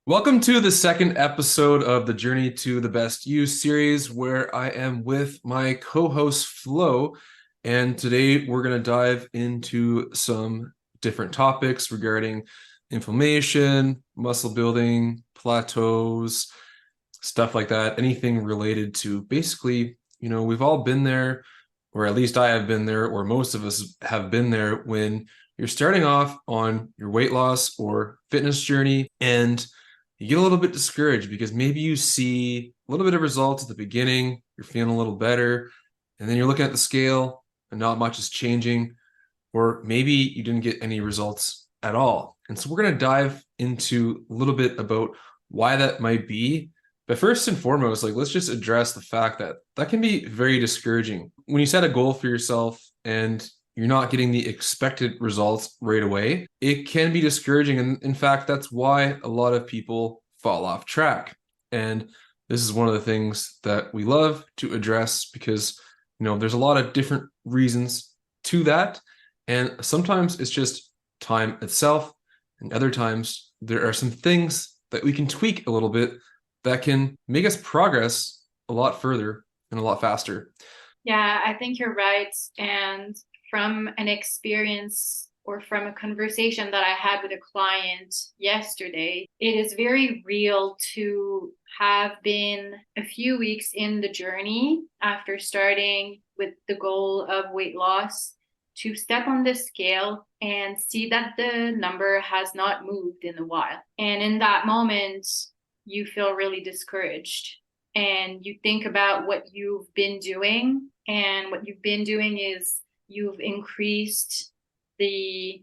Welcome to the second episode of the Journey to the Best You series, where I am with my co-host Flo, and today we're going to dive into some different topics regarding inflammation, muscle building, plateaus, stuff like that, anything related to basically, we've all been there, or at least I have been there, or most of us have been there when you're starting off on your weight loss or fitness journey and you get a little bit discouraged because maybe you see a little bit of results at the beginning, you're feeling a little better, and then you're looking at the scale and not much is changing, or maybe you didn't get any results at all. And so we're going to dive into a little bit about why that might be. But first and foremost, let's just address the fact that that can be very discouraging. When you set a goal for yourself and you're not getting the expected results right away, it can be discouraging. And in fact, that's why a lot of people fall off track. And this is one of the things that we love to address because, there's a lot of different reasons to that. And sometimes it's just time itself. And other times there are some things that we can tweak a little bit that can make us progress a lot further and a lot faster. Yeah, I think you're right. And from an experience or from a conversation that I had with a client yesterday, it is very real to have been a few weeks in the journey after starting with the goal of weight loss to step on the scale and see that the number has not moved in a while. And in that moment, you feel really discouraged and you think about what you've been doing. And what you've been doing is you've increased the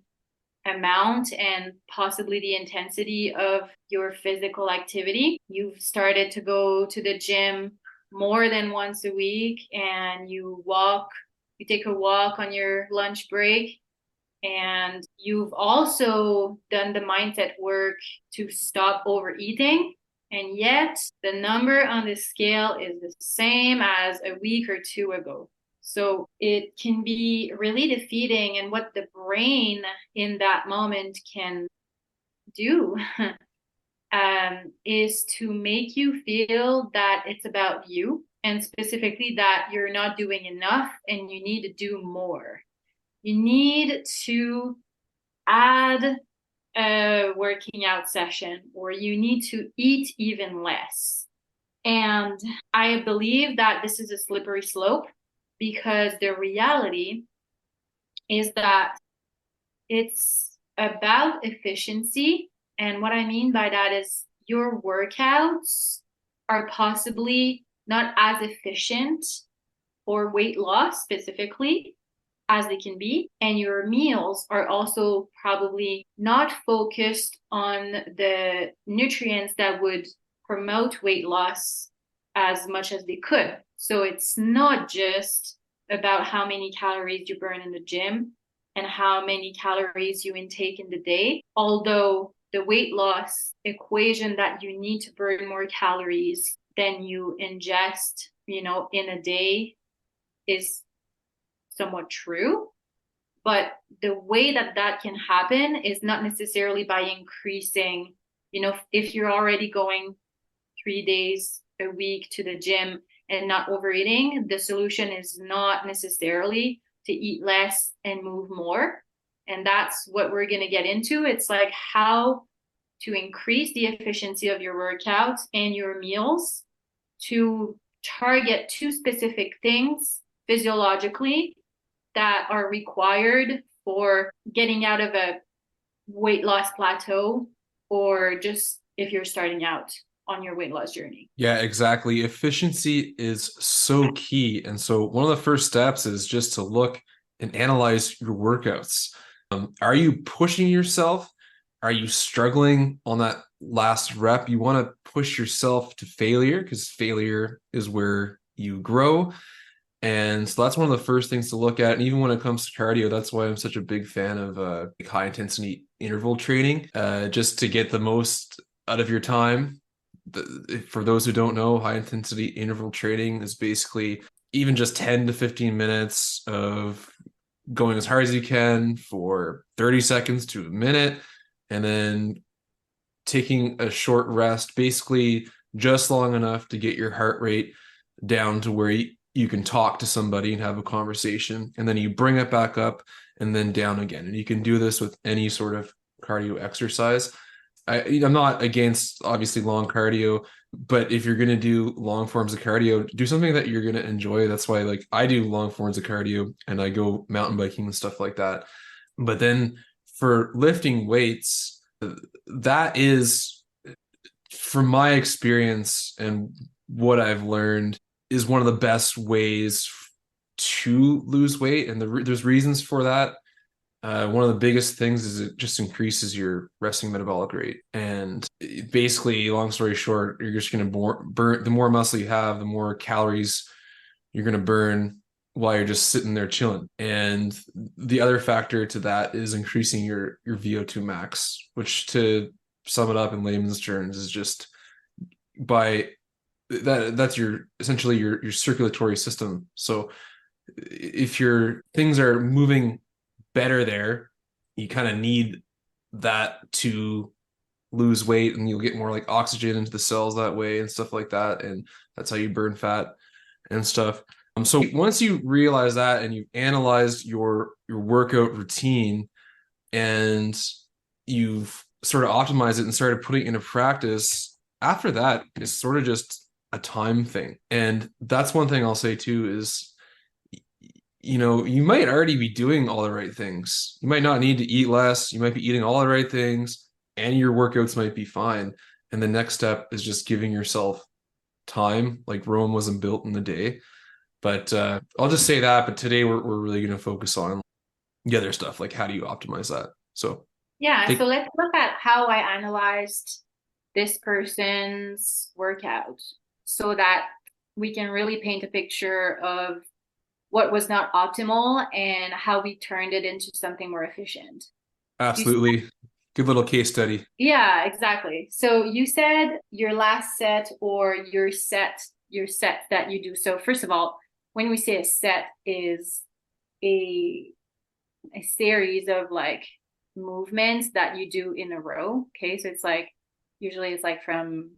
amount and possibly the intensity of your physical activity. You've started to go to the gym more than once a week and you take a walk on your lunch break. And you've also done the mindset work to stop overeating. And yet the number on the scale is the same as a week or two ago. So it can be really defeating. And what the brain in that moment can do is to make you feel that it's about you, and specifically that you're not doing enough and you need to do more. You need to add a working out session, or you need to eat even less. And I believe that this is a slippery slope because the reality is that it's about efficiency. And what I mean by that is your workouts are possibly not as efficient for weight loss specifically as they can be. And your meals are also probably not focused on the nutrients that would promote weight loss as much as they could. So it's not just about how many calories you burn in the gym and how many calories you intake in the day, although the weight loss equation that you need to burn more calories than you ingest, in a day is somewhat true. But the way that that can happen is not necessarily by increasing, if you're already going 3 days a week to the gym and not overeating, the solution is not necessarily to eat less and move more. And that's what we're going to get into. It's like how to increase the efficiency of your workouts and your meals to target two specific things physiologically that are required for getting out of a weight loss plateau, or just if you're starting out on your weight loss journey. Yeah, exactly. Efficiency is so key. And so one of the first steps is just to look and analyze your workouts. Are you pushing yourself? Are you struggling on that last rep? You want to push yourself to failure because failure is where you grow. And so that's one of the first things to look at. And even when it comes to cardio, that's why I'm such a big fan of high intensity interval training, just to get the most out of your time. For those who don't know, high intensity interval training is basically even just 10 to 15 minutes of going as hard as you can for 30 seconds to a minute, and then taking a short rest, basically just long enough to get your heart rate down to where you can talk to somebody and have a conversation, and then you bring it back up and then down again. And you can do this with any sort of cardio exercise. I'm not against obviously long cardio, but if you're going to do long forms of cardio, do something that you're going to enjoy. That's why, like, I do long forms of cardio and I go mountain biking and stuff like that. But then for lifting weights, that is, from my experience and what I've learned, is one of the best ways to lose weight. And there's reasons for that. One of the biggest things is it just increases your resting metabolic rate. And basically, long story short, you're just going to burn. The more muscle you have, the more calories you're going to burn while you're just sitting there chilling. And the other factor to that is increasing your VO2 max, which, to sum it up in layman's terms, is just by that's your essentially your circulatory system. So if your things are moving better there, you kind of need that to lose weight, and you'll get more like oxygen into the cells that way and stuff like that, and that's how you burn fat and stuff. So once you realize that and you've analyzed your workout routine and you've sort of optimized it and started putting it into practice, after that it's sort of just a time thing. And that's one thing I'll say too is, you might already be doing all the right things. You might not need to eat less. You might be eating all the right things, and your workouts might be fine. And the next step is just giving yourself time. Like, Rome wasn't built in a day. But I'll just say that. But today we're really going to focus on the other stuff, like how do you optimize that? So Yeah, so let's look at how I analyzed this person's workout so that we can really paint a picture of what was not optimal and how we turned it into something more efficient. Absolutely. Good little case study. Yeah, exactly. So you said your last set or your set that you do. So first of all, when we say a set is a series of like movements that you do in a row. Okay. So it's like, usually it's like from,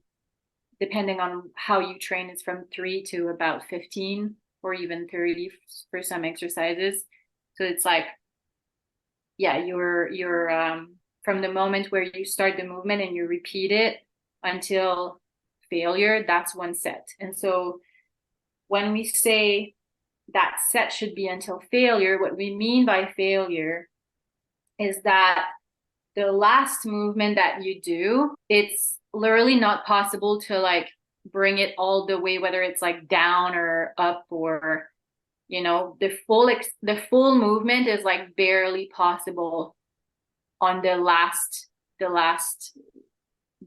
depending on how you train, it's from 3 to about 15 or even 30 for some exercises. So it's like, yeah, you're from the moment where you start the movement and you repeat it until failure, that's one set. And so when we say that set should be until failure, what we mean by failure is that the last movement that you do, it's literally not possible to like bring it all the way, whether it's like down or up, or the full movement is like barely possible on the last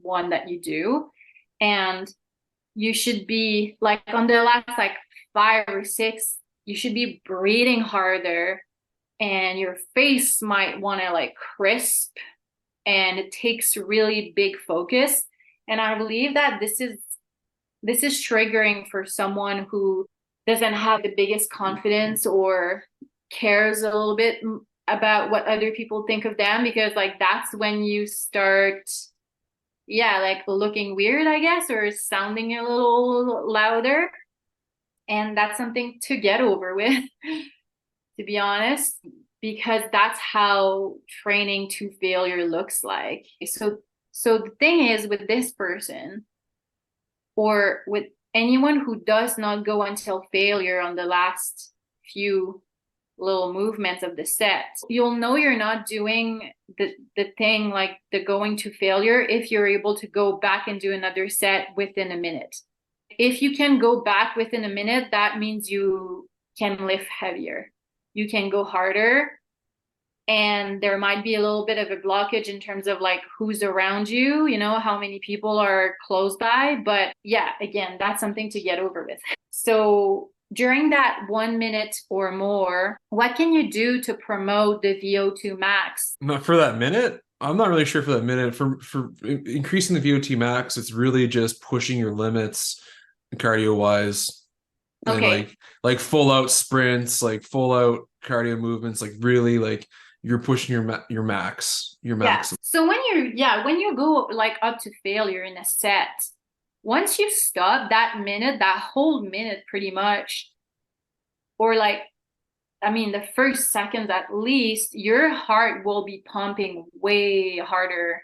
one that you do. And you should be like on the last like 5 or 6, you should be breathing harder, and your face might want to like crisp, and it takes really big focus. And I believe that this is triggering for someone who doesn't have the biggest confidence or cares a little bit about what other people think of them, because like that's when you start, yeah, like looking weird, I guess, or sounding a little louder. And that's something to get over with, to be honest, because that's how training to failure looks like. So the thing is, with this person, or with anyone who does not go until failure on the last few little movements of the set, you'll know you're not doing the thing, like the going to failure, if you're able to go back and do another set within a minute. If you can go back within a minute, that means you can lift heavier, you can go harder, and there might be a little bit of a blockage in terms of like who's around you, how many people are close by. But yeah, again, that's something to get over with. So during that 1 minute or more, what can you do to promote the VO2 max? Not for that minute. I'm not really sure for that minute. For increasing the VO2 max, it's really just pushing your limits cardio wise. Okay. And like full out sprints, like full out cardio movements, like really like you're pushing your Yeah. max. So when you go like up to failure in a set, once you stop that minute, that whole minute pretty much, or like, I mean, the first seconds at least, your heart will be pumping way harder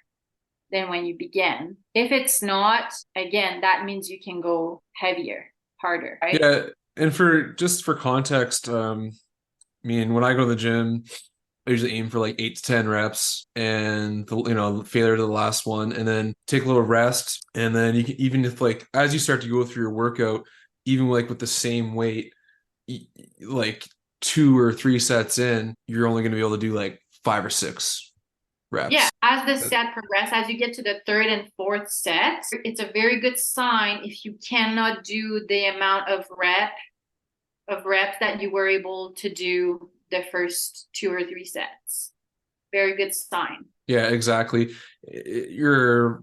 than when you begin. If it's not, again, that means you can go heavier, harder, right? Yeah, and for context, I mean, when I go to the gym, I usually aim for like 8 to 10 reps, and failure to the last one, and then take a little rest, and then you can, even if like as you start to go through your workout, even like with the same weight, like 2 or 3 sets in, you're only going to be able to do like 5 or 6 reps. Yeah, as the set progresses, as you get to the third and fourth set, it's a very good sign if you cannot do the amount of reps that you were able to do the first 2 or 3 sets. Very good sign. Yeah, exactly. Your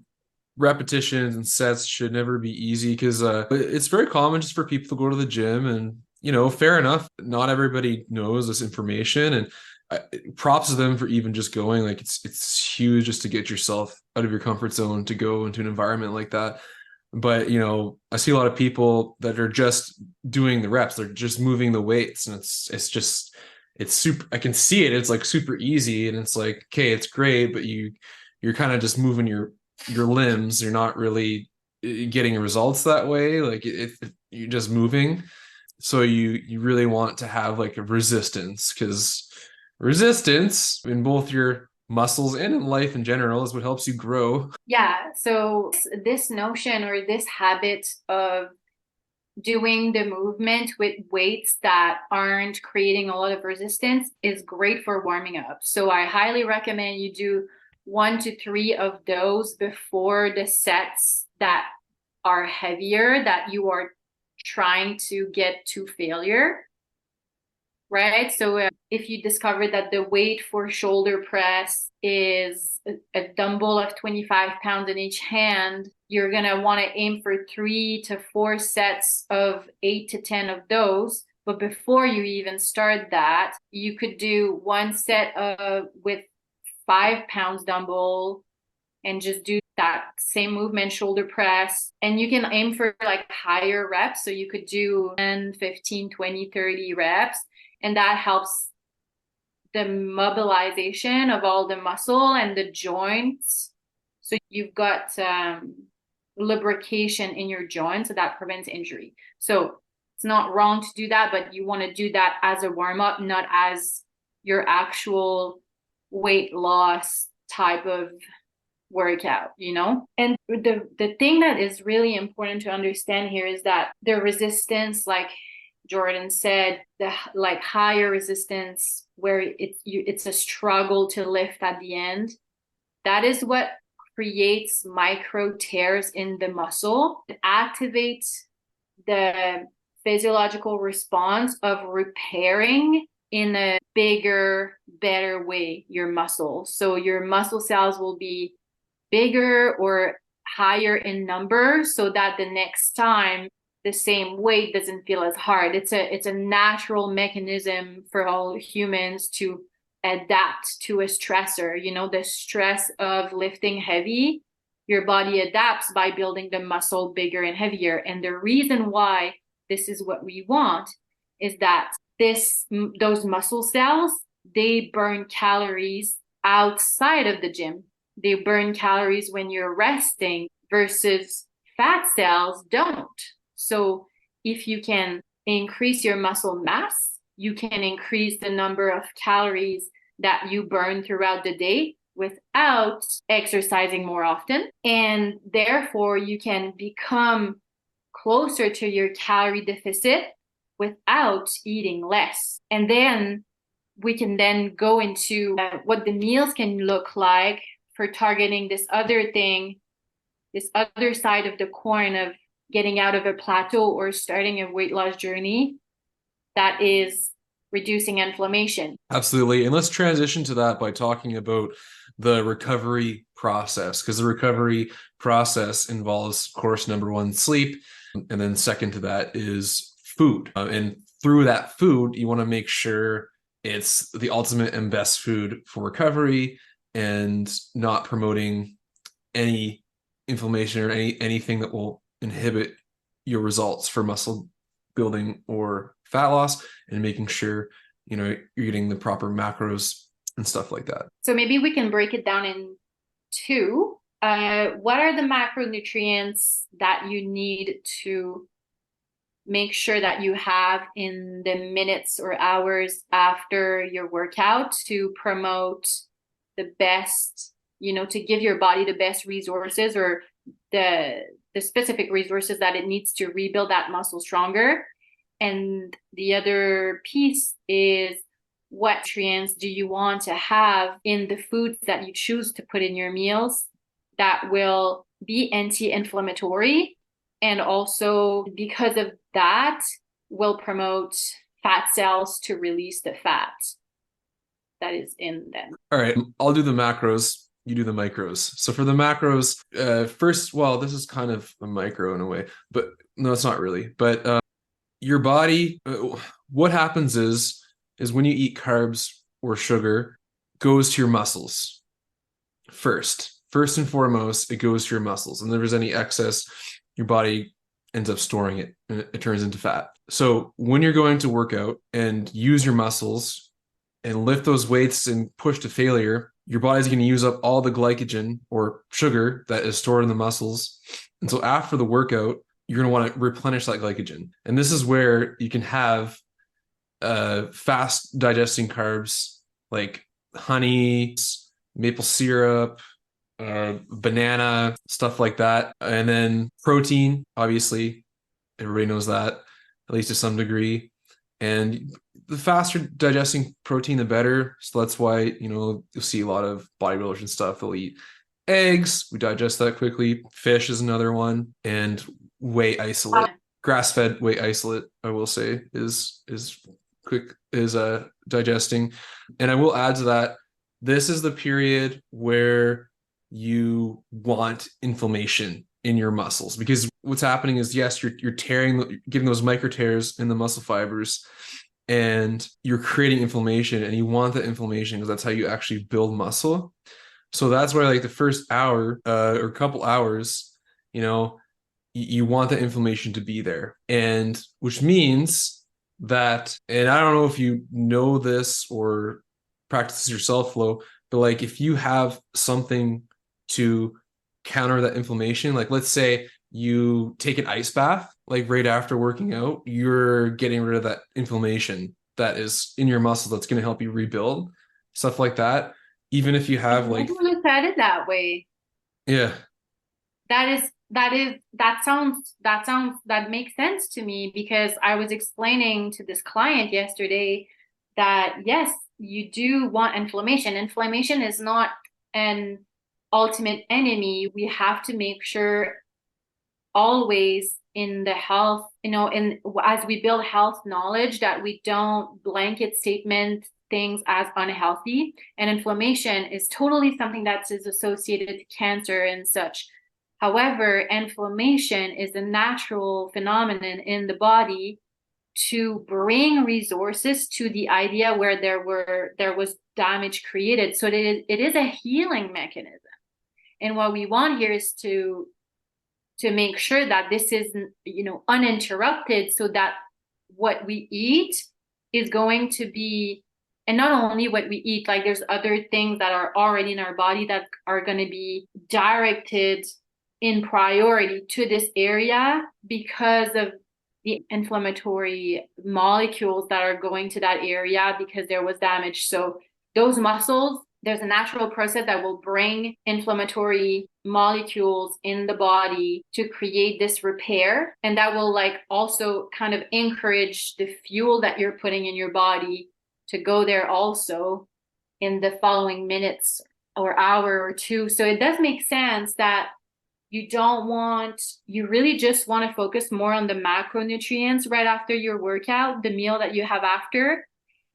repetitions and sets should never be easy because it's very common just for people to go to the gym, and fair enough, not everybody knows this information, and props to them for even just going. Like it's huge just to get yourself out of your comfort zone to go into an environment like that. But I see a lot of people that are just doing the reps, they're just moving the weights, and it's super. I can see it. It's like super easy, and it's like, okay, it's great, but you're kind of just moving your limbs. You're not really getting results that way. Like if you're just moving, so you really want to have like a resistance, because resistance in both your muscles and in life in general is what helps you grow. Yeah, so this notion or this habit of doing the movement with weights that aren't creating a lot of resistance is great for warming up. So I highly recommend you do 1 to 3 of those before the sets that are heavier, that you are trying to get to failure, right? So if you discover that the weight for shoulder press is a dumbbell of 25 pounds in each hand, you're going to want to aim for 3 to 4 sets of 8 to 10 of those. But before you even start that, you could do one set with 5 pounds dumbbell and just do that same movement, shoulder press. And you can aim for like higher reps. So you could do 10, 15, 20, 30 reps. And that helps the mobilization of all the muscle and the joints. So you've got lubrication in your joints, so that prevents injury. So it's not wrong to do that, but you want to do that as a warm-up, not as your actual weight loss type of workout, And the thing that is really important to understand here is that the resistance, like Jordan said, the like higher resistance where it's a struggle to lift at the end, that is what creates micro tears in the muscle. It activates the physiological response of repairing in a bigger, better way your muscle. So your muscle cells will be bigger or higher in number, so that the next time the same weight doesn't feel as hard. It's a natural mechanism for all humans to adapt to a stressor. The stress of lifting heavy, your body adapts by building the muscle bigger and heavier. And the reason why this is what we want is that those muscle cells, they burn calories outside of the gym. They burn calories when you're resting, versus fat cells don't. So if you can increase your muscle mass, you can increase the number of calories that you burn throughout the day without exercising more often. And therefore, you can become closer to your calorie deficit without eating less. And then we can then go into what the meals can look like for targeting this other thing, this other side of the coin of getting out of a plateau or starting a weight loss journey, that is reducing inflammation. Absolutely. And let's transition to that by talking about the recovery process, because the recovery process involves, of course, number one, sleep. And then second to that is food. And through that food, you want to make sure it's the ultimate and best food for recovery and not promoting any inflammation or anything that will inhibit your results for muscle building or fat loss, and making sure you're getting the proper macros and stuff like that. So maybe we can break it down in two. What are the macronutrients that you need to make sure that you have in the minutes or hours after your workout to promote the best, to give your body the best resources, or the specific resources that it needs to rebuild that muscle stronger? And the other piece is, what nutrients do you want to have in the foods that you choose to put in your meals that will be anti-inflammatory, and also because of that will promote fat cells to release the fat that is in them. All right, I'll do the macros, you do the micros. So for the macros, first, well, this is kind of a micro in a way, but no, it's not really. But your body, what happens is when you eat carbs or sugar, goes to your muscles first. First and foremost, it goes to your muscles. And if there's any excess, your body ends up storing it and it turns into fat. So when you're going to work out and use your muscles and lift those weights and push to failure, your body's going to use up all the glycogen or sugar that is stored in the muscles. And so after the workout, you're going to want to replenish that glycogen. And this is where you can have fast digesting carbs like honey, maple syrup, banana, stuff like that. And then protein, obviously, everybody knows that, at least to some degree. And the faster digesting protein, the better. So that's why, you'll see a lot of bodybuilders and stuff, they'll eat eggs. We digest that quickly. Fish is another one. And whey isolate. Grass-fed whey isolate, I will say, is quick, is digesting. And I will add to that, this is the period where you want inflammation in your muscles, because what's happening is, yes, you're tearing, getting those micro tears in the muscle fibers, and you're creating inflammation, and you want that inflammation because that's how you actually build muscle. So that's why, like, the first hour or couple hours, you want the inflammation to be there, and which means that, and I don't know if you know this or practice yourself, Flo, but like if you have something to counter that inflammation, like let's say you take an ice bath, like right after working out, you're getting rid of that inflammation that is in your muscle that's going to help you rebuild, stuff like that. Even if you have like, I never looked at it that way. Yeah. That makes sense to me, because I was explaining to this client yesterday that yes, you do want inflammation. Inflammation is not an ultimate enemy. We have to make sure always in the health, as we build health knowledge, that we don't blanket statement things as unhealthy. And inflammation is totally something that is associated to cancer and such. However, inflammation is a natural phenomenon in the body to bring resources to the idea where there was damage created. So it is a healing mechanism. And what we want here is to make sure that this is, uninterrupted, so that what we eat is going to be, and not only what we eat, like there's other things that are already in our body that are going to be directed in priority to this area because of the inflammatory molecules that are going to that area because there was damage. So those muscles, there's a natural process that will bring inflammatory molecules in the body to create this repair. And that will also kind of encourage the fuel that you're putting in your body to go there also in the following minutes or hour or two. So it does make sense that you really just want to focus more on the macronutrients right after your workout, the meal that you have after,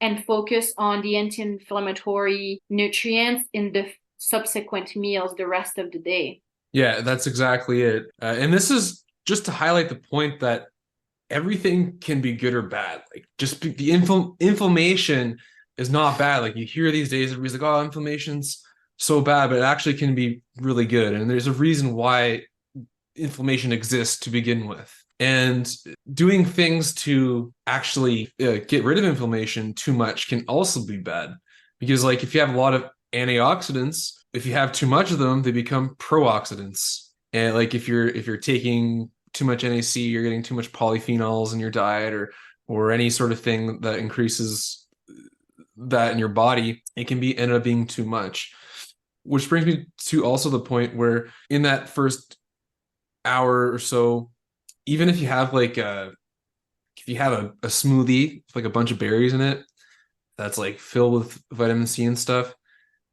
and focus on the anti-inflammatory nutrients in the subsequent meals the rest of the day. Yeah, that's exactly it. And this is just to highlight the point that everything can be good or bad. Like just the inflammation is not bad. Like you hear these days, everybody's like, oh, inflammation's so bad, but it actually can be really good. And there's a reason why inflammation exists to begin with. And doing things to actually get rid of inflammation too much can also be bad. Because like if you have a lot of antioxidants, if you have too much of them, they become pro-oxidants. And like if you're taking too much NAC, you're getting too much polyphenols in your diet or any sort of thing that increases that in your body, it can be end up being too much. Which brings me to also the point where in that first hour or so, even if you have like if you have a smoothie with like a bunch of berries in it that's like filled with vitamin C and stuff,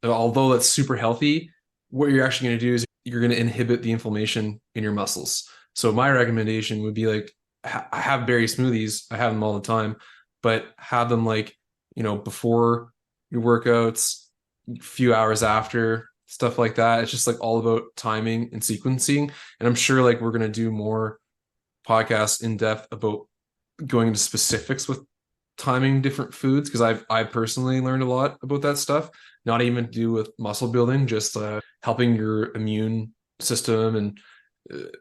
although that's super healthy, what you're actually going to do is you're going to inhibit the inflammation in your muscles. So my recommendation would be like I have berry smoothies, I have them all the time, but have them like, before your workouts, a few hours after, stuff like that. It's just like all about timing and sequencing. And I'm sure like we're going to do more podcasts in depth about going into specifics with timing different foods, because I personally learned a lot about that stuff, not even to do with muscle building, just helping your immune system and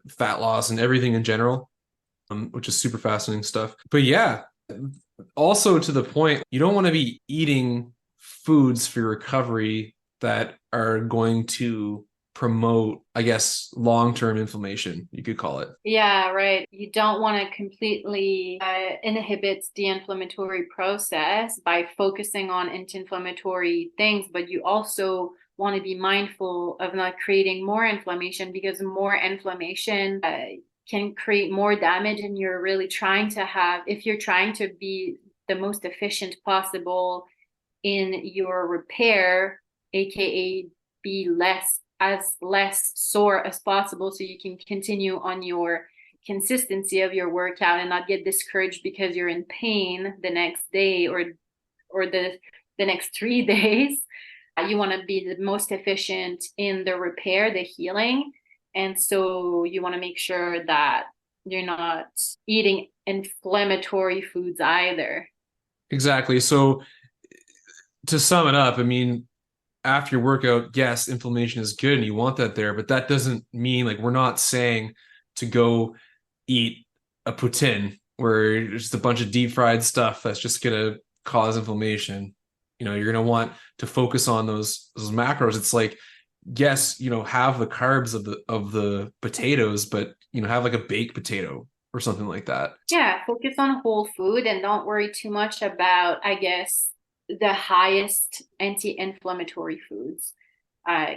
fat loss and everything in general, which is super fascinating stuff. But yeah, also to the point, you don't want to be eating foods for your recovery that are going to promote, I guess, long-term inflammation, you could call it. Yeah, right. You don't want to completely inhibit the inflammatory process by focusing on anti-inflammatory things, but you also want to be mindful of not creating more inflammation, because more inflammation can create more damage, and you're really trying to if you're trying to be the most efficient possible in your repair, aka be less sore as possible, so you can continue on your consistency of your workout and not get discouraged because you're in pain the next day or the next 3 days. You want to be the most efficient in the repair, the healing. And so you want to make sure that you're not eating inflammatory foods either. Exactly. So to sum it up, I mean, after your workout, yes, inflammation is good and you want that there, but that doesn't mean, like, we're not saying to go eat a poutine where it's just a bunch of deep fried stuff that's just gonna cause inflammation. You're gonna want to focus on those macros. It's like, yes, have the carbs of the potatoes, but have like a baked potato or something like that. Yeah, focus on whole food and don't worry too much about, I guess, the highest anti-inflammatory foods.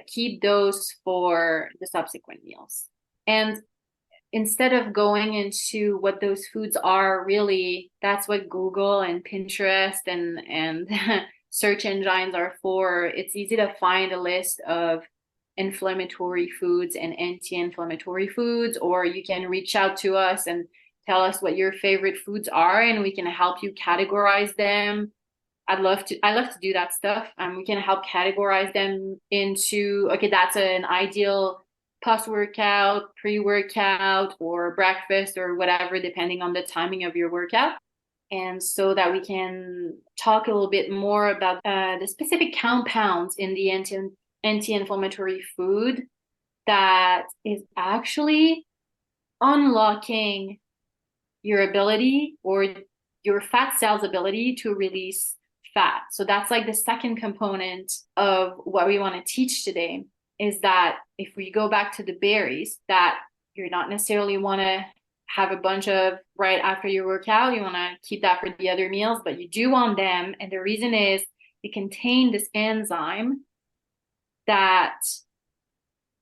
Keep those for the subsequent meals. And instead of going into what those foods are, really, that's what Google and Pinterest and search engines are for. It's easy to find a list of inflammatory foods and anti-inflammatory foods, or you can reach out to us and tell us what your favorite foods are, and we can help you categorize them. I love to do that stuff. We can help categorize them into, okay, that's an ideal post-workout, pre-workout, or breakfast, or whatever, depending on the timing of your workout. And so that we can talk a little bit more about the specific compounds in the anti-inflammatory food that is actually unlocking your ability, or your fat cells' ability, to release fat. So that's like the second component of what we want to teach today, is that if we go back to the berries, that you're not necessarily want to have a bunch of right after your workout. You want to keep that for the other meals, but you do want them. And the reason is they contain this enzyme that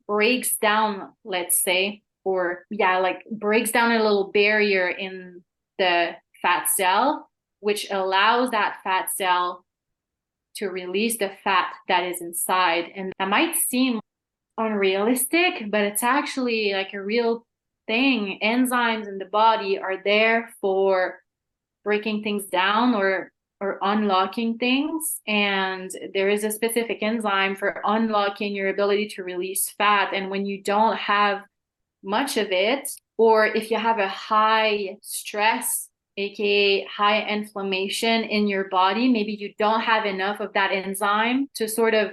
breaks down, let's say, or yeah, like breaks down a little barrier in the fat cell, which allows that fat cell to release the fat that is inside. And that might seem unrealistic, but it's actually like a real thing. Enzymes in the body are there for breaking things down or unlocking things. And there is a specific enzyme for unlocking your ability to release fat. And when you don't have much of it, or if you have a high stress aka high inflammation in your body, maybe you don't have enough of that enzyme to sort of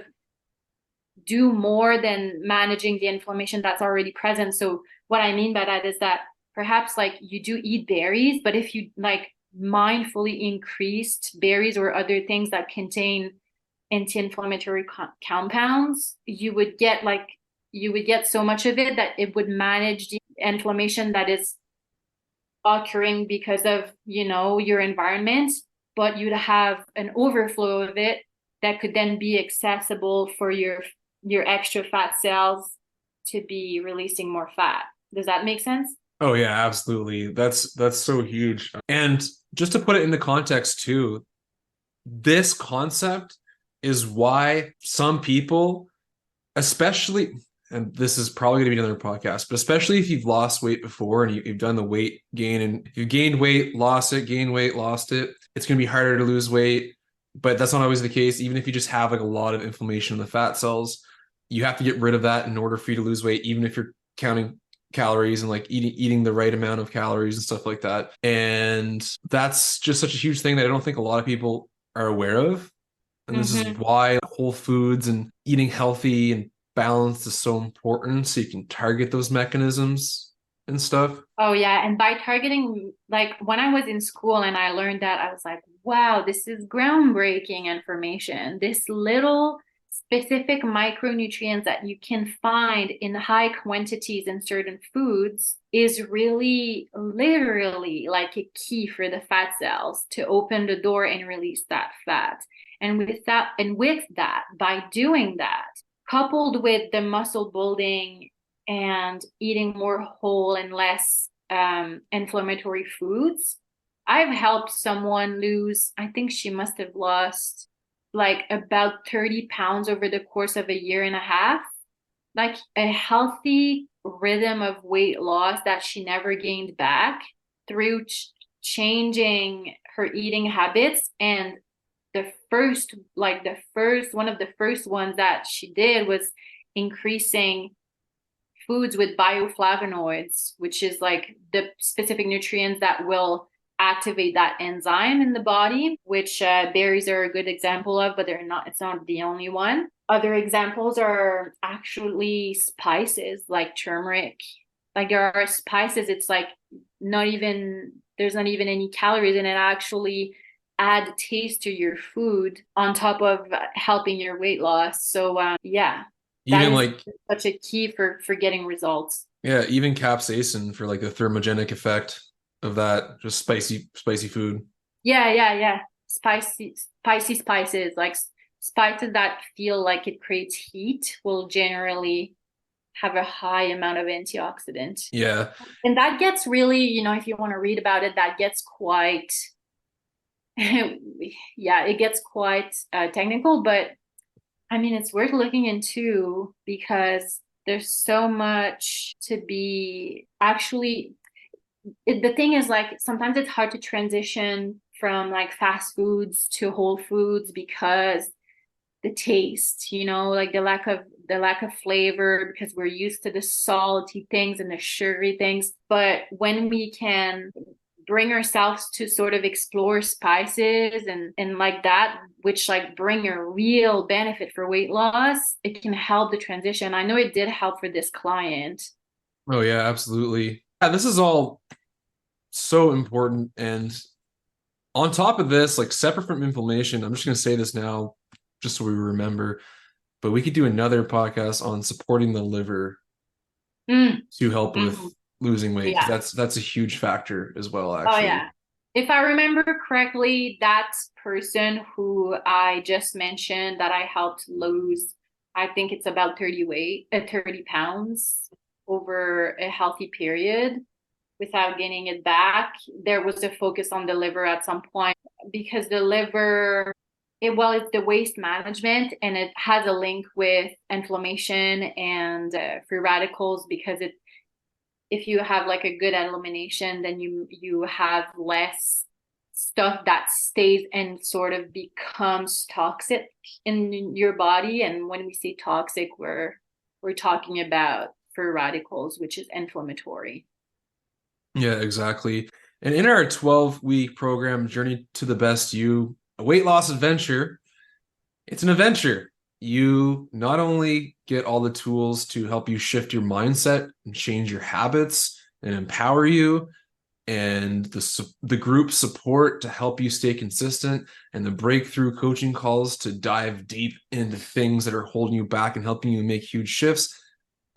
do more than managing the inflammation that's already present. So what I mean by that is that perhaps like you do eat berries, but if you like mindfully increased berries or other things that contain anti-inflammatory compounds, you would get so much of it that it would manage the inflammation that is occurring because of, you know, your environment, but you'd have an overflow of it that could then be accessible for your extra fat cells to be releasing more fat. Does that make sense? Oh yeah, absolutely. That's so huge. And just to put it into context too, this concept is why some people, especially, and this is probably going to be another podcast, but especially if you've lost weight before and you've done the weight gain and you've gained weight, lost it, gained weight, lost it, it's going to be harder to lose weight. But that's not always the case. Even if you just have like a lot of inflammation in the fat cells, you have to get rid of that in order for you to lose weight, even if you're counting calories and like eating the right amount of calories and stuff like that. And that's just such a huge thing that I don't think a lot of people are aware of. And this is Mm-hmm. why whole foods and eating healthy and balanced is so important, so you can target those mechanisms and stuff. Oh yeah, and by targeting, like when I was in school and I learned that, I was like, wow, this is groundbreaking information. This little specific micronutrients that you can find in high quantities in certain foods is really literally like a key for the fat cells to open the door and release that fat. And with that, by doing that, coupled with the muscle building and eating more whole and less inflammatory foods. I've helped someone lose, I think she must have lost like about 30 pounds over the course of a year and a half, like a healthy rhythm of weight loss that she never gained back through changing her eating habits. And one of the first ones that she did was increasing foods with bioflavonoids, which is like the specific nutrients that will activate that enzyme in the body, which berries are a good example of, but it's not the only one. Other examples are actually spices like turmeric. Like there are spices, it's like there's not even any calories and it actually add taste to your food on top of helping your weight loss. So yeah, that Even is like, such a key for getting results. yeah, even capsaicin for like the thermogenic effect of that, just spicy food. Yeah. Spicy spices, like spices that feel like it creates heat will generally have a high amount of antioxidant. Yeah. And that gets really, you know, if you want to read about it, that gets quite, yeah, it gets quite technical, but I mean, it's worth looking into because there's so much to be actually. The thing is, like, sometimes it's hard to transition from like fast foods to whole foods because the taste, you know, like the lack of flavor because we're used to the salty things and the sugary things. But when we can bring ourselves to sort of explore spices and like that, which like bring a real benefit for weight loss, it can help the transition. I know it did help for this client. Oh yeah, absolutely. Yeah, this is all so important. And on top of this, like separate from inflammation, I'm just going to say this now, just so we remember, but we could do another podcast on supporting the liver Mm, to help with mhm. losing weight, because Yeah. that's a huge factor as well, Oh actually. yeah. If I remember correctly, that person who I just mentioned that I helped lose, I think it's about 30 pounds over a healthy period without gaining it back. There was a focus on the liver at some point because the liver, it's the waste management and it has a link with inflammation and free radicals because if you have like a good elimination, then you have less stuff that stays and sort of becomes toxic in your body. And when we say toxic, we're talking about free radicals, which is inflammatory. Yeah, exactly. And in our 12-week program, Journey to the Best You, a weight loss adventure, it's an adventure. You not only get all the tools to help you shift your mindset and change your habits and empower you, and the group support to help you stay consistent, and the breakthrough coaching calls to dive deep into things that are holding you back and helping you make huge shifts.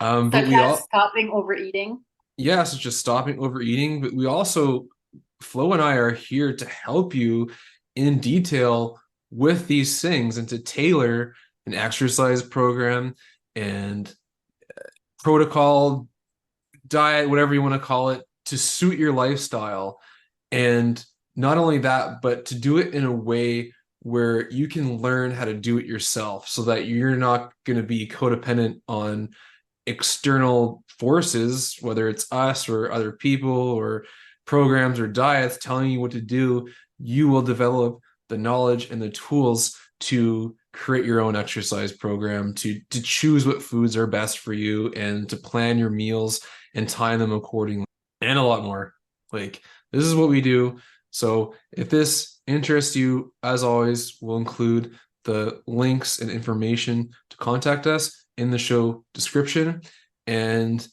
But Such we as all, stopping overeating. yeah, so just stopping overeating. But we also, Flo and I are here to help you in detail with these things and to tailor an exercise program and protocol, diet, whatever you want to call it, to suit your lifestyle. And not only that, but to do it in a way where you can learn how to do it yourself so that you're not going to be codependent on external forces, whether it's us or other people or programs or diets telling you what to do. You will develop the knowledge and the tools to create your own exercise program, to choose what foods are best for you, and to plan your meals and time them accordingly, and a lot more. Like, this is what we do. So if this interests you, as always, we'll include the links and information to contact us in the show description. And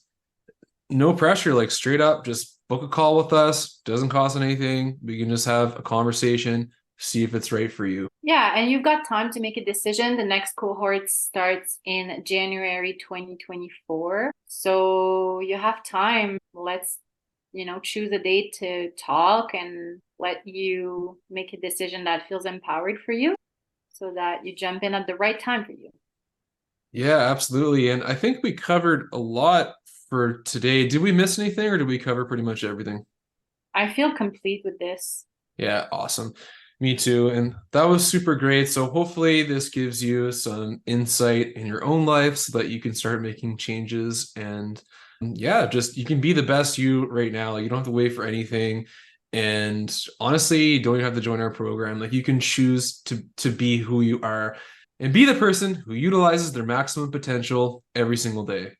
no pressure, like straight up, just book a call with us. Doesn't cost anything. We can just have a conversation, see if it's right for you. Yeah, and you've got time to make a decision. The next cohort starts in January 2024. So you have time. Let's, choose a date to talk and let you make a decision that feels empowered for you so that you jump in at the right time for you. Yeah, absolutely. And I think we covered a lot for today. Did we miss anything, or did we cover pretty much everything? I feel complete with this. Yeah, awesome. Me too. And that was super great. So hopefully this gives you some insight in your own life so that you can start making changes. And yeah, just you can be the best you right now. Like, you don't have to wait for anything. And honestly, you don't even have to join our program. Like, you can choose to be who you are and be the person who utilizes their maximum potential every single day.